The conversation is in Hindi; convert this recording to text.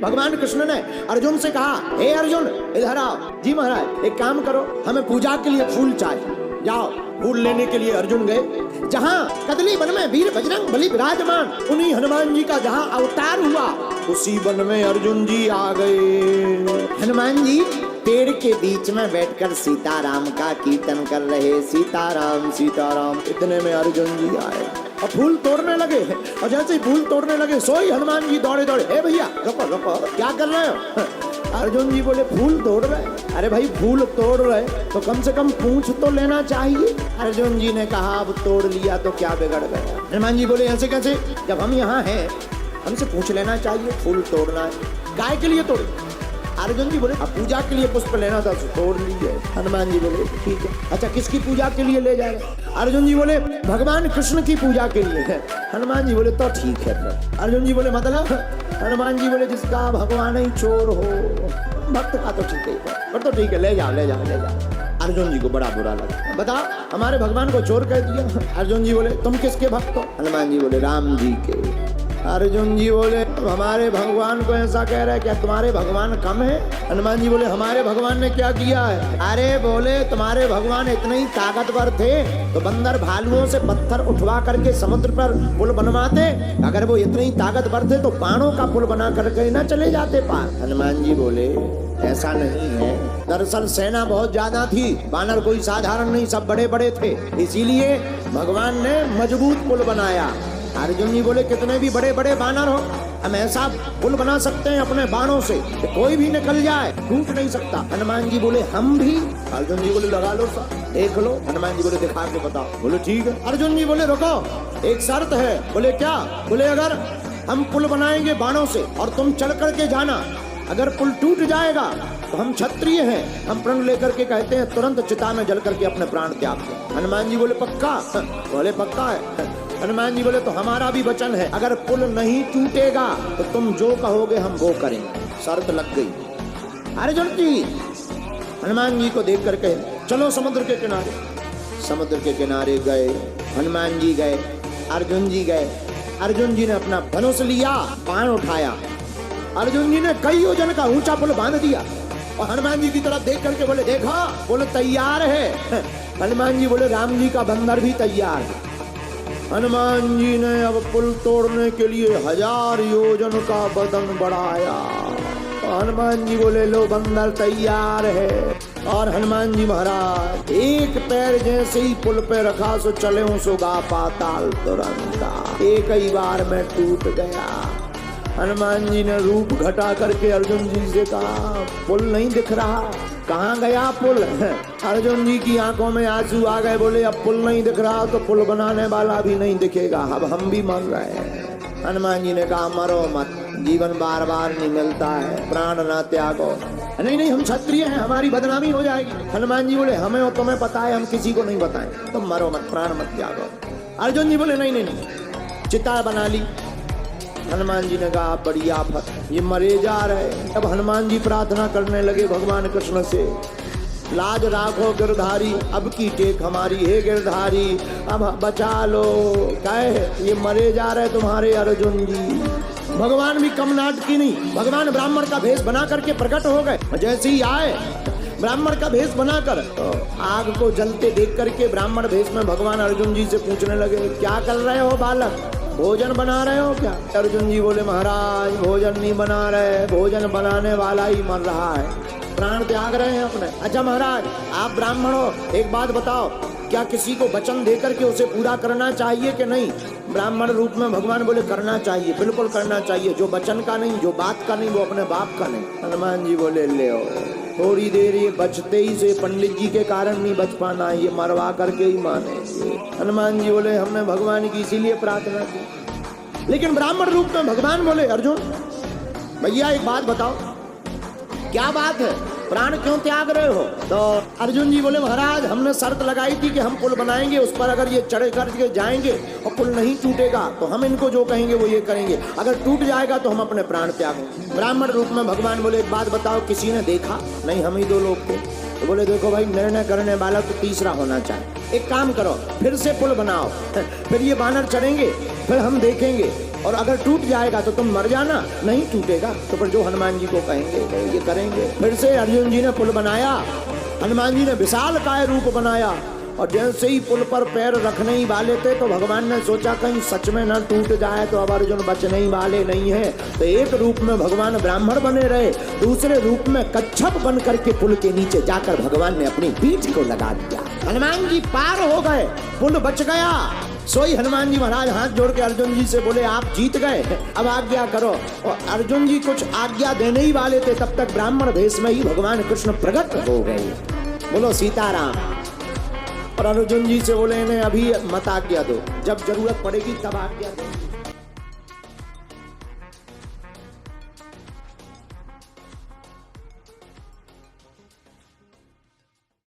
भगवान कृष्ण ने अर्जुन से कहा, हे अर्जुन इधर आओ। जी महाराज, एक काम करो, हमें पूजा के लिए फूल चाहिए। जाओ। फूल लेने के लिए अर्जुन गए। जहाँ कदली वन में वीर बजरंग बली विराजमान, उन्हीं हनुमान जी का जहाँ अवतार हुआ, उसी वन में अर्जुन जी आ गए। हनुमान जी पेड़ के बीच में बैठकर सीताराम का कीर्तन कर रहे, सीताराम सीताराम। इतने में अर्जुन जी आए और फूल तोड़ने लगे। और जैसे ही फूल तोड़ने लगे, सोई हनुमान जी दौड़े दौड़े, हे भैया रुको रुको, क्या कर रहे हो? अर्जुन जी बोले, फूल तोड़ रहे। अरे भाई, फूल तोड़ रहे तो कम से कम पूछ तो लेना चाहिए। अर्जुन जी ने कहा, अब तोड़ लिया तो क्या बिगड़ गया। हनुमान जी बोले, ऐसे कैसे, जब हम यहाँ हैं हमसे पूछ लेना चाहिए, फूल तोड़ना है। गाय के लिए तोड़े। अर्जुन जी बोले, अब पूजा के लिए पुष्प लेना था तो तोड़ लीजिए। हनुमान जी बोले, ठीक है। अच्छा, किसकी पूजा के लिए ले जा रहे? अर्जुन जी बोले, भगवान कृष्ण की पूजा के लिए है। हनुमान जी बोले, तो ठीक है। अर्जुन जी बोले, मतलब? हनुमान जी बोले, जिसका भगवान ही चोर हो, भक्त का तो ठीक है, पर तो ठीक है, ले जाओ ले जाओ ले जाओ। अर्जुन जी को बड़ा बुरा लगा। बता, हमारे भगवान को चोर कह दिया। अर्जुन जी बोले, तुम किसके भक्त हो? हनुमान जी बोले, राम जी के। अर्जुन जी बोले, हमारे भगवान को ऐसा कह रहे, क्या तुम्हारे भगवान कम है? हनुमान जी बोले, हमारे भगवान ने क्या किया है? अरे बोले, तुम्हारे भगवान इतने ही ताकतवर थे तो बंदर भालुओं से पत्थर उठवा करके समुद्र पर पुल बनवाते। अगर वो इतने ही ताकतवर थे तो बाणों का पुल बना करके न चले जाते पार। हनुमान जी बोले, ऐसा नहीं है, दरअसल सेना बहुत ज्यादा थी, बानर कोई साधारण नहीं, सब बड़े बड़े थे, इसीलिए भगवान ने मजबूत पुल बनाया। अर्जुन जी बोले, कितने भी बड़े बड़े बानर हो, हम ऐसा पुल बना सकते हैं अपने बाणों से कि कोई भी निकल जाए, टूट नहीं सकता। हनुमान जी बोले, हम भी? अर्जुन जी बोले, लगा लो सा, देख लो। हनुमान जी बोले, दिखा के बताओ। बोले, ठीक है। अर्जुन जी बोले, रुको, एक शर्त है। बोले, क्या? बोले, अगर हम पुल बनाएंगे बाणों से और तुम चढ़ करके जाना, अगर पुल टूट जाएगा तो हम क्षत्रिय हैं, हम प्रण लेकर के कहते हैं तुरंत चिता में जल करके अपने प्राण त्याग दो। हनुमान जी बोले, पक्का? बोले, पक्का है। हनुमान जी बोले, तो हमारा भी वचन है, अगर पुल नहीं टूटेगा तो तुम जो कहोगे हम वो करेंगे। शर्त लग गई। अर्जुन जी हनुमान जी को देख कर कहे, चलो समुद्र के किनारे। समुद्र के किनारे गए, हनुमान जी गए, अर्जुन जी गए। अर्जुन जी ने अपना धनुष लिया, बाण उठाया। अर्जुन जी ने कई योजन का ऊंचा पुल बांध दिया और हनुमान जी की तरफ देख करके बोले, देखा? बोले, तैयार है। हनुमान जी बोले, राम जी का बंदर भी तैयार है। हनुमान जी ने अब पुल तोड़ने के लिए 1000 योजन का बदन बढ़ाया। हनुमान जी बोले, लो बंदर तैयार है। और हनुमान जी महाराज एक पैर जैसे ही पुल पे रखा, सो चले सुगा पाताल तुरंत, एक ही बार में टूट गया। हनुमान जी ने रूप घटा करके अर्जुन जी से कहा, पुल नहीं दिख रहा, कहाँ गया पुल? अर्जुन जी की आंखों में आंसू आ गए। बोले, अब पुल नहीं दिख रहा तो पुल बनाने वाला भी नहीं दिखेगा, अब हम भी मर रहे हैं। हनुमान जी ने कहा, मरो मत, जीवन बार बार नहीं मिलता है, प्राण ना त्यागो। नहीं नहीं, हम क्षत्रिय हैं, हमारी बदनामी हो जाएगी। हनुमान जी बोले, हमें और तुम्हें पता है, हम किसी को नहीं बताएं, तुम मरो मत, प्राण मत त्यागो। अर्जुन जी बोले, नहीं नहीं नहीं। चिता बना ली। हनुमान जी ने कहा, बड़ी आफत, ये मरे जा रहे। अब हनुमान जी प्रार्थना करने लगे भगवान कृष्ण से, लाज राखो गिरधारी, अब की टेक हमारी, हे गिरधारी अब बचा लो। कहे, ये मरे जा रहे तुम्हारे अर्जुन जी। भगवान भी कम नाटकी नहीं, भगवान ब्राह्मण का भेष बना करके प्रकट हो गए। जैसे ही आए ब्राह्मण का भेष बनाकर, तो आग को जलते देख करके ब्राह्मण भेष में भगवान अर्जुन जी से पूछने लगे, क्या कर रहे हो बालक, भोजन बना रहे हो क्या? अर्जुन जी बोले, महाराज भोजन नहीं बना रहे, भोजन बनाने वाला ही मर रहा है, प्राण त्याग रहे हैं अपने। अच्छा महाराज, आप ब्राह्मण हो, एक बात बताओ, क्या किसी को वचन देकर के उसे पूरा करना चाहिए कि नहीं? ब्राह्मण रूप में भगवान बोले, करना चाहिए, बिल्कुल करना चाहिए, जो वचन का नहीं, जो बात का नहीं, वो अपने बाप का नहीं। हनुमान जी बोले, ले थोड़ी देर ये बचते ही से, पंडित जी के कारण नहीं बच पाना, ये मरवा करके ही माने। हनुमान जी बोले, हमने भगवान की इसीलिए प्रार्थना की। लेकिन ब्राह्मण रूप में भगवान बोले, अर्जुन भैया एक बात बताओ, क्या बात है, प्राण क्यों त्याग रहे हो? तो अर्जुन जी बोले, महाराज हमने शर्त लगाई थी कि हम पुल बनाएंगे, उस पर अगर ये चढ़ करके जाएंगे और पुल नहीं टूटेगा तो हम इनको जो कहेंगे वो ये करेंगे, अगर टूट जाएगा तो हम अपने प्राण त्यागेंगे। ब्राह्मण रूप में भगवान बोले, एक बात बताओ, किसी ने देखा? नहीं, हम ही 2 लोग थे। तो बोले, देखो भाई, निर्णय करने वाला तो तीसरा होना चाहिए। एक काम करो, फिर से पुल बनाओ, फिर ये बानर चढ़ेंगे, फिर हम देखेंगे और अगर टूट जाएगा तो तुम मर जाना, नहीं टूटेगा। तो फिर जो हनुमान जी को कहेंगे ये करेंगे। फिर से अर्जुन जी ने पुल बनाया, हनुमान जी ने विशालकाय रूप बनाया, और जैसे ही पुल पर पैर रखने ही वाले थे तो भगवान ने सोचा कहीं सच में ना टूट जाए, तो अब अर्जुन बचने ही वाले नहीं है। तो एक रूप में भगवान ब्राह्मण बने रहे, दूसरे रूप में कच्छप बन करके पुल के नीचे जाकर भगवान ने अपनी पीठ को लगा दिया। हनुमान जी पार हो गए, पुल बच गया। सोई हनुमान जी महाराज हाथ जोड़ के अर्जुन जी से बोले आप जीत गए, अब आज्ञा करो। और अर्जुन जी कुछ आज्ञा देने ही वाले थे, तब तक ब्राह्मण भेष में ही भगवान कृष्ण प्रकट हो गए। बोलो सीताराम। और अर्जुन जी से बोले इन्हें अभी मत आज्ञा दो, जब जरूरत पड़ेगी तब आज्ञा दो।